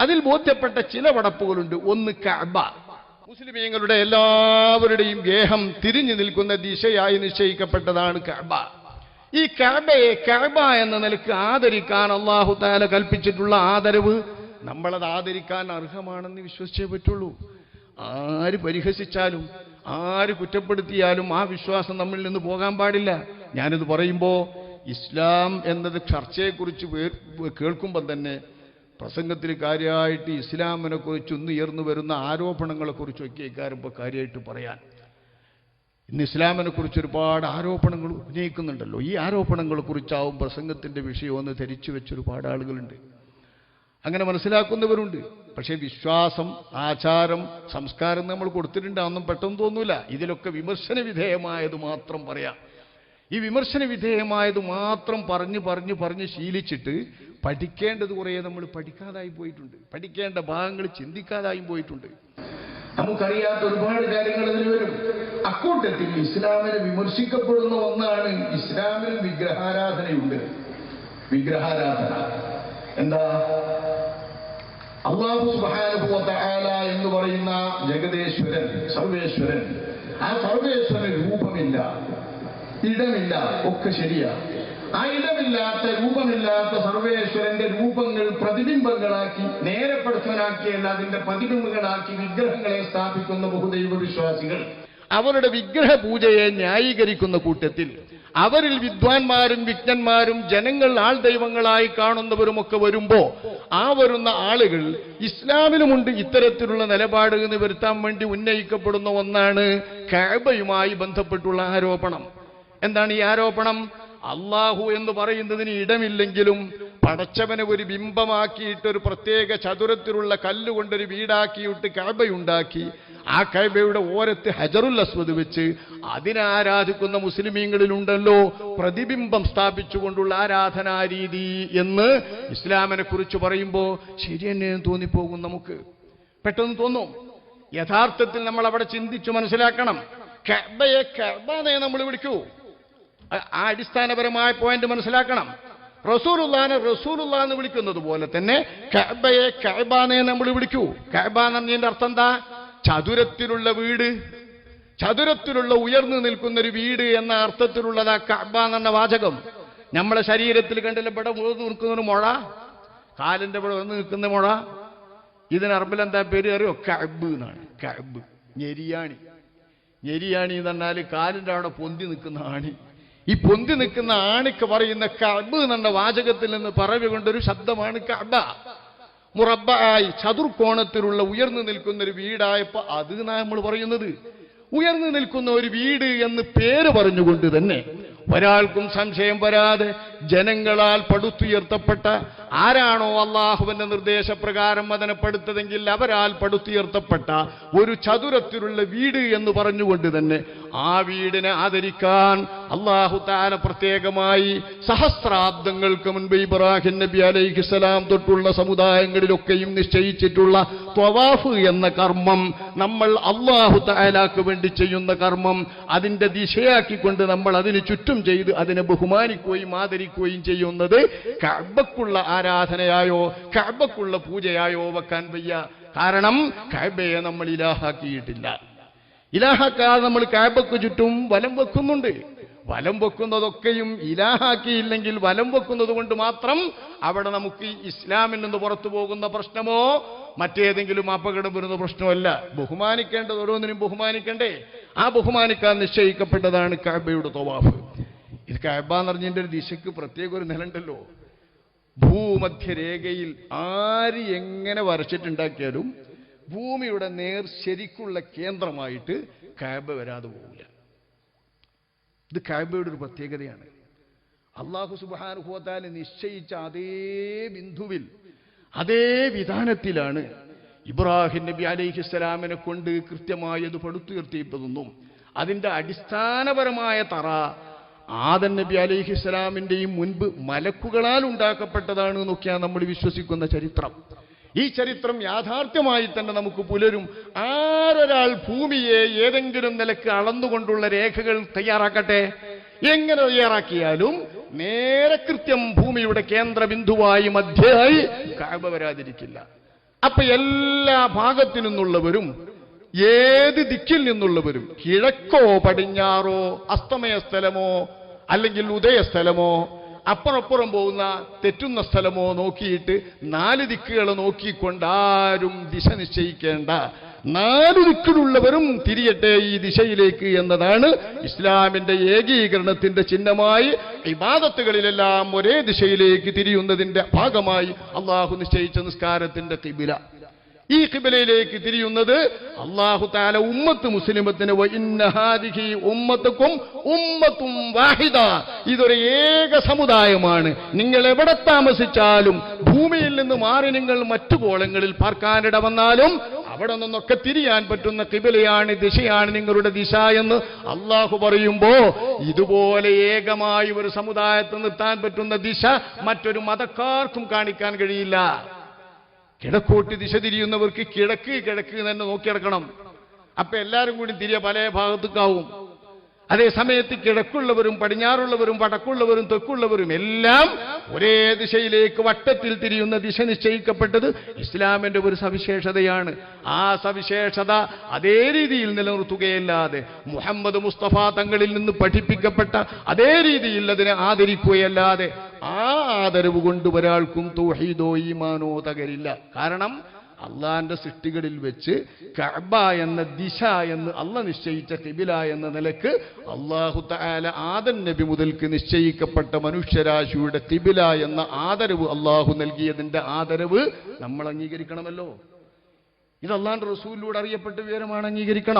അതിൽ ബോധ്യപ്പെട്ട ചില വടപ്പുകളുണ്ട്. ഒന്ന് കഅബ, മുസ്ലിമീങ്ങളുടെ എല്ലാവരുടെയും ഗേഹം തിരിഞ്ഞു നിൽക്കുന്ന ദിശയായി നിശ്ചയിക്കപ്പെട്ടതാണ് കഅബ. ഈ കഅബയെ കഅബ എന്ന നിലക്ക് ആദരിക്കാൻ അല്ലാഹു തആല കൽപ്പിച്ചിട്ടുള്ള ആദരവ് നമ്മളത് ആദരിക്കാൻ അർഹമാണെന്ന് വിശ്വസിച്ചേ പറ്റുള്ളൂ. ആര് പരിഹസിച്ചാലും ആര് കുറ്റപ്പെടുത്തിയാലും ആ വിശ്വാസം നമ്മളിൽ നിന്ന് പോകാൻ പാടില്ല. ഞാനിത് പറയുമ്പോൾ ഇസ്ലാം എന്നത് ചർച്ചയെക്കുറിച്ച് കേൾക്കുമ്പം തന്നെ പ്രസംഗത്തിൽ കാര്യമായിട്ട് ഇസ്ലാമിനെ കുറിച്ച് ഉയർന്നു വരുന്ന ആരോപണങ്ങളെക്കുറിച്ചൊക്കെ ഇക്കാര്യം ഇപ്പോൾ കാര്യമായിട്ട് പറയാൻ. ഇന്ന് ഇസ്ലാമിനെ കുറിച്ച് ഒരുപാട് ആരോപണങ്ങൾ ഉന്നയിക്കുന്നുണ്ടല്ലോ. ഈ ആരോപണങ്ങളെക്കുറിച്ചാവും പ്രസംഗത്തിൻ്റെ വിഷയമെന്ന് ധരിച്ചു വെച്ച ഒരുപാട് ആളുകളുണ്ട്. അങ്ങനെ മനസ്സിലാക്കുന്നവരുണ്ട്. പക്ഷേ വിശ്വാസം, ആചാരം, സംസ്കാരം നമ്മൾ കൊടുത്തിട്ടുണ്ട്. അതൊന്നും പെട്ടെന്ന് തോന്നൂല. ഇതിലൊക്കെ വിമർശന വിധേയമായത് മാത്രം പറയാം. ഈ വിമർശന വിധേയമായത് മാത്രം പറഞ്ഞ് ശീലിച്ചിട്ട് പഠിക്കേണ്ടത് കുറേ നമ്മൾ പഠിക്കാതായി പോയിട്ടുണ്ട്. പഠിക്കേണ്ട ഭാഗങ്ങൾ ചിന്തിക്കാതായും പോയിട്ടുണ്ട്. നമുക്കറിയാത്ത ഒരുപാട് കാര്യങ്ങൾ അതിൽ വരും. അക്കൂട്ടത്തിൽ ഇസ്ലാമിനെ വിമർശിക്കപ്പെടുന്ന ഒന്നാണ് ഇസ്ലാമിൽ വിഗ്രഹാരാധനയുണ്ട്. വിഗ്രഹാരാധന എന്താ? അല്ലാഹു സുബ്ഹാനഹു വ തആല എന്ന് പറയുന്ന ജഗദേശ്വരൻ, സർവേശ്വരൻ, ആ സർവേശ്വരന് രൂപമില്ല, ഇടമില്ല, ഒക്കെ ശരിയാ. ആ ഇടമില്ലാത്ത, രൂപമില്ലാത്ത സർവേശ്വരന്റെ രൂപങ്ങൾ പ്രതിബിംബങ്ങളാക്കി, നേരെ പഠിച്ചവനാക്കിയല്ല അതിന്റെ പ്രതിബിംബങ്ങളാക്കി വിഗ്രഹങ്ങളെ സ്ഥാപിക്കുന്ന ബഹുദൈവ വിശ്വാസികൾ അവരുടെ വിഗ്രഹ പൂജയെ ന്യായീകരിക്കുന്ന കൂട്ടത്തിൽ അവരിൽ വിദ്വാൻമാരും വിജ്ഞന്മാരും ജനങ്ങൾ ആൾ ദൈവങ്ങളായി കാണുന്നവരുമൊക്കെ വരുമ്പോ ആ വരുന്ന ആളുകൾ ഇസ്ലാമിലുമുണ്ട് ഇത്തരത്തിലുള്ള നിലപാട് എന്ന് വരുത്താൻ വേണ്ടി ഉന്നയിക്കപ്പെടുന്ന ഒന്നാണ് കഅബയുമായി ബന്ധപ്പെട്ടുള്ള ആരോപണം. എന്താണ് ഈ ആരോപണം? അല്ലാഹു എന്ന് പറയുന്നതിന് ഇടമില്ലെങ്കിലും പടച്ചവനെ ഒരു ബിംബമാക്കിയിട്ട് ഒരു പ്രത്യേക ചതുരത്തിലുള്ള കല്ലുകൊണ്ടൊരു വീടാക്കിയിട്ട് കഅബയുണ്ടാക്കി ആ കഅബയുടെ ഓരത്ത് ഹജറുൽ അസ്വദ് വെച്ച് അതിനെ ആരാധിക്കുന്ന മുസ്ലിമീങ്ങളിലുണ്ടല്ലോ പ്രതിബിംബം സ്ഥാപിച്ചുകൊണ്ടുള്ള ആരാധനാരീതി എന്ന് ഇസ്ലാമിനെ കുറിച്ച് പറയുമ്പോൾ ശരി തന്നെ തോന്നിപ്പോകും. നമുക്ക് പെട്ടെന്ന് തോന്നും. യഥാർത്ഥത്തിൽ നമ്മൾ അവിടെ ചിന്തിച്ചു മനസ്സിലാക്കണം. കഅബയെ കഅബയെ നമ്മൾ വിളിക്കൂ. ആ അടിസ്ഥാനപരമായ പോയിന്റ് മനസ്സിലാക്കണം. റസൂലുള്ളാഹിനെ റസൂലുള്ളാഹ് എന്ന് വിളിക്കുന്നത് പോലെ തന്നെ കഅബയെ കഅബാനെ നമ്മൾ വിളിക്കൂ. കഅബ എന്നതിന്റെ അർത്ഥം എന്താ? ചതുരത്തിലുള്ള വീട്, ചതുരത്തിലുള്ള ഉയർന്നു നിൽക്കുന്നൊരു വീട് എന്ന അർത്ഥത്തിലുള്ളതാ കഅബ എന്ന വാചകം. നമ്മളെ ശരീരത്തിൽ കണ്ടില്ല ഇവിടെ ഉയർന്നു നിൽക്കുന്നൊരു മുഴ, കാലിന്റെ ഇവിടെ ഉയർന്നു നിൽക്കുന്ന മുഴ, ഇതിന് അറബിൽ എന്താ പേര് അറിയോ? കഅബ് എന്നാണ്. കഅബ്, ഞെരിയാണി. ഞെരിയാണി എന്ന് പറഞ്ഞാൽ കാലിന്റെ അവിടെ പൊന്തി നിൽക്കുന്ന ആണി. ഈ പൊന്തി നിൽക്കുന്ന ആണിക്ക് പറയുന്ന കഅബ് എന്ന വാചകത്തിൽ നിന്ന് പറവുകൊണ്ടൊരു ശബ്ദമാണ് കഅബ. മുറബ്ബായി ചതുർകോണത്തിലുള്ള ഉയർന്നു നിൽക്കുന്ന ഒരു വീടായപ്പോ അത് നമ്മൾ പറയുന്നത്. ഉയർന്നു നിൽക്കുന്ന ഒരു വീട് എന്ന് പേര് പറഞ്ഞുകൊണ്ട് തന്നെ ഒരാൾക്കും സംശയം വരാതെ ജനങ്ങളാൽ പടുത്തുയർത്തപ്പെട്ട ആരാണോ അള്ളാഹുവിന്റെ നിർദ്ദേശപ്രകാരം അതിനെ പടുത്തതെങ്കിൽ അവരാൽ പടുത്തുയർത്തപ്പെട്ട ഒരു ചതുരത്തിലുള്ള വീട് എന്ന് പറഞ്ഞുകൊണ്ട് തന്നെ ആ വീടിനെ ആദരിക്കാൻ അല്ലാഹു തആല പ്രത്യേകമായി സഹസ്രാബ്ദങ്ങൾക്ക് മുൻപ് ഇബ്രാഹിം നബി അലൈഹിസ്സലാം തൊട്ടുള്ള സമുദായങ്ങളിലൊക്കെയും നിശ്ചയിച്ചിട്ടുള്ള ത്വവാഫ് എന്ന കർമ്മം, നമ്മൾ അല്ലാഹു തആലാക്ക് വേണ്ടി ചെയ്യുന്ന കർമ്മം, അതിന്റെ ദിശയാക്കിക്കൊണ്ട് നമ്മൾ അതിന് ചുറ്റും ചെയ്ത് അതിനെ ബഹുമാനിക്കുകയും ആദരിക്കുകയും ചെയ്യുന്നത് കഅബക്കുള്ള ആരാധനയായോ കഅബക്കുള്ള പൂജയായോ വെക്കാൻ വയ്യ. കാരണം കഅബയെ നമ്മൾ ഇലാഹാക്കിയിട്ടില്ല. ഇലാഹാക്കാതെ നമ്മൾ കഅബക്ക് ചുറ്റും വലം വെക്കുന്നുണ്ട്. വലം വെക്കുന്നതൊക്കെയും ഇലാഹാക്കിയില്ലെങ്കിൽ വലം വെക്കുന്നത് കൊണ്ട് മാത്രം അവിടെ നമുക്ക് ഇസ്ലാമിൽ നിന്ന് പുറത്തു പോകുന്ന പ്രശ്നമോ മറ്റേതെങ്കിലും അപകടം വരുന്ന പ്രശ്നമല്ല. ബഹുമാനിക്കേണ്ടത് ഓരോന്നിനും ബഹുമാനിക്കണ്ടേ? ആ ബഹുമാനിക്കാൻ നിശ്ചയിക്കപ്പെട്ടതാണ് കഅബയുടെ തവാഫ്. ഇത് കഅബ എന്ന് പറഞ്ഞതിൻ്റെ ഒരു ദിശയ്ക്ക് പ്രത്യേക ഒരു നിലണ്ടല്ലോ. ഭൂമധ്യരേഖയിൽ ആര് എങ്ങനെ വരച്ചിട്ടുണ്ടാക്കിയാലും ഭൂമിയുടെ നേർ ശരിക്കുള്ള കേന്ദ്രമായിട്ട് കഅബ വരാതെ പോകില്ല. ഇത് കഅബയുടെ ഒരു പ്രത്യേകതയാണ്. അല്ലാഹു സുബ്ഹാനഹു വ തആല നിശ്ചയിച്ച അതേ ബിന്ദുവിൽ അതേ വിധാനത്തിലാണ് ഇബ്രാഹിം നബി അലൈഹിസ്സലാമിനെ കൊണ്ട് കൃത്യമായത് പടുത്തുയർത്തിയതെന്നും അതിൻ്റെ അടിസ്ഥാനപരമായ തറ ആദം നബി അലൈഹിസ്സലാമിൻ്റെയും മുൻപ് മലക്കുകളാൽ ഉണ്ടാക്കപ്പെട്ടതാണ് എന്നൊക്കെയാണ് നമ്മൾ വിശ്വസിക്കുന്ന ചരിത്രം. ഈ ചരിത്രം യാഥാർത്ഥ്യമായി തന്നെ നമുക്ക് പുലരും. ആരൊരാൾ ഭൂമിയെ ഏതെങ്കിലും നിലക്ക് അളന്നുകൊണ്ടുള്ള രേഖകൾ തയ്യാറാക്കട്ടെ, എങ്ങനെ തയ്യാറാക്കിയാലും നേരെ കൃത്യം ഭൂമിയുടെ കേന്ദ്രബിന്ദുവായി മധ്യയായി കഅബ വരാതിരിക്കില്ല. അപ്പൊ എല്ലാ ഭാഗത്തു നിന്നുള്ളവരും ഏത് ദിക്കിൽ നിന്നുള്ളവരും കിഴക്കോ പടിഞ്ഞാറോ അസ്തമയ സ്ഥലമോ അല്ലെങ്കിൽ ഉദയസ്ഥലമോ അപ്പുറപ്പുറം പോകുന്ന തെറ്റുന്ന സ്ഥലമോ നോക്കിയിട്ട് 4 ദിക്കുകൾ നോക്കിക്കൊണ്ടാരും ദിശ നിശ്ചയിക്കേണ്ട, 4 ദിക്കിലുള്ളവരും തിരിയട്ടെ ഈ ദിശയിലേക്ക് എന്നതാണ് ഇസ്ലാമിന്റെ ഏകീകരണത്തിന്റെ ചിഹ്നമായി ഇബാദത്തുകളിലെല്ലാം ഒരേ ദിശയിലേക്ക് തിരിയുന്നതിന്റെ ഭാഗമായി അള്ളാഹു നിശ്ചയിച്ച നിസ്കാരത്തിന്റെ ഖിബില. ഈ ഖിബലയിലേക്ക് തിരിയുന്നത് അല്ലാഹു തആല ഉമ്മത്ത് മുസ്ലിമത്തിന് വഇന്ന ഹാദിഹി ഉമ്മത്തുക്കും ഉമ്മത്തും വാഹിദ, ഇതൊരു ഏക സമുദായമാണ്. നിങ്ങൾ എവിടെ താമസിച്ചാലും ഭൂമിയിൽ നിന്ന് മാറി നിങ്ങൾ മറ്റു കോളങ്ങളിൽ പാർക്കാനിട വന്നാലും അവിടെ നിന്നൊക്കെ തിരിയാൻ പറ്റുന്ന ഖിബലയാണ്, ദിശയാണ് നിങ്ങളുടെ ദിശ എന്ന് അള്ളാഹു പറയുമ്പോ ഇതുപോലെ ഏകമായി ഒരു സമുദായത്തിൽ നിർത്താൻ പറ്റുന്ന ദിശ മറ്റൊരു മതക്കാർക്കും കാണിക്കാൻ കഴിയില്ല. കിഴക്കോട്ട് ദിശ തിരിയുന്നവർക്ക് കിഴക്ക് കിഴക്ക് തന്നെ നോക്കിയെടുക്കണം. അപ്പൊ എല്ലാവരും കൂടി തിരിയ പല ഭാഗത്തേക്കാവും. അതേ സമയത്ത് കിഴക്കുള്ളവരും പടിഞ്ഞാറുള്ളവരും വടക്കുള്ളവരും തെക്കുള്ളവരും എല്ലാം ഒരേ ദിശയിലേക്ക് വട്ടത്തിൽ തിരിയുന്ന ദിശ നിശ്ചയിക്കപ്പെട്ടത് ഇസ്ലാമിന്റെ ഒരു സവിശേഷതയാണ്. ആ സവിശേഷത അതേ രീതിയിൽ നിലനിർത്തുകയല്ലാതെ മുഹമ്മദ് മുസ്തഫ തങ്ങളിൽ നിന്ന് പഠിപ്പിക്കപ്പെട്ട അതേ രീതിയിൽ അതിനെ ആദരിക്കുകയല്ലാതെ ആ ആദരവ് കൊണ്ട് ഒരാൾക്കും തൗഹീദോ ഈമാനോ തകരില്ല. കാരണം അള്ളാന്റെ സൃഷ്ടികളിൽ വെച്ച് കഅബ എന്ന ദിശ എന്ന് അള്ളാഹ് നിശ്ചയിച്ച ഖിബില എന്ന നിലക്ക് അല്ലാഹു തആല ആദം നബി മുതൽക്ക് നിശ്ചയിക്കപ്പെട്ട മനുഷ്യരാശിയുടെ ഖിബില എന്ന ആദരവ് അള്ളാഹു നൽകിയതിന്റെ ആദരവ് നമ്മൾ അംഗീകരിക്കണമല്ലോ. ഇത് അള്ളാന്റെ റസൂലിലൂടെ അറിയപ്പെട്ട വിവരമാണ്, അംഗീകരിക്കണം.